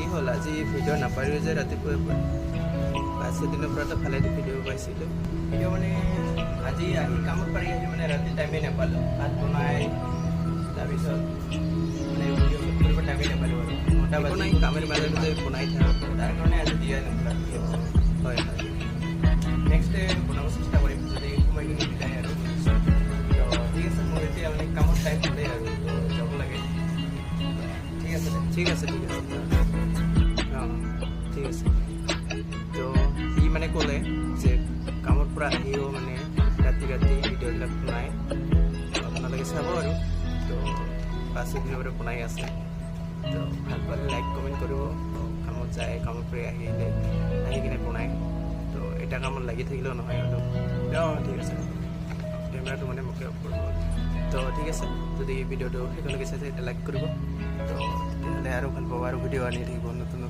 কি হ'ল আজি ভিডিঅ' নাপাৰিও যে ৰাতিপুৱাই পুৱা 5 দিনৰ পৰাতো ভালে ভিডিঅ' পাইছিলোঁ। ভিডিঅ' মানে আজি আহি কামত পাৰি আহি মানে ৰাতি টাইমেই নাপালোঁ। ভাত বনাই তাৰপিছত মানে ভিডিঅ' শ্বুট কৰিব টাইমেই নাপালোঁ আৰু 9টা বাজি কামেৰ মাজে মাজে বনাই থাকোঁ, তাৰ কাৰণে আজি দিয়া নাপালোঁ ভিডিঅ'। হয় হয়, নেক্সট ডে বনাব চেষ্টা কৰিম যদি সময়খিনি মিলাই আৰু। তো ঠিক আছে, মোৰ এতিয়া মানে কামত টাইম হ'লেই আৰু যাব লাগে। ঠিক আছে ঠিক আছে ঠিক আছে অঁ ঠিক আছে। তো সি মানে ক'লে যে কামৰ পৰা আহিও মানে ৰাতি ভিডিঅ'বিলাক বনাই, আপোনালোকে চাব আৰু। তো 5 দিনৰ পৰা বনাই আছে। তো ভাল পালে লাইক কমেণ্ট কৰিব। কামত যায়, কামৰ পৰা আহি কিনে বনায়। তো এটা কামত লাগি থাকিলেও নহয় আৰু। অঁ ঠিক আছে, কেমেৰাটো মানে মোকে অফ কৰিব। তো ঠিক আছে, যদি ভিডিঅ'টো শেষলৈকে চাইছে এতিয়া লাইক কৰিব। তো তেতিয়াহ'লে আৰু ভাল পাব আৰু ভিডিঅ' আনি থাকিব নতুন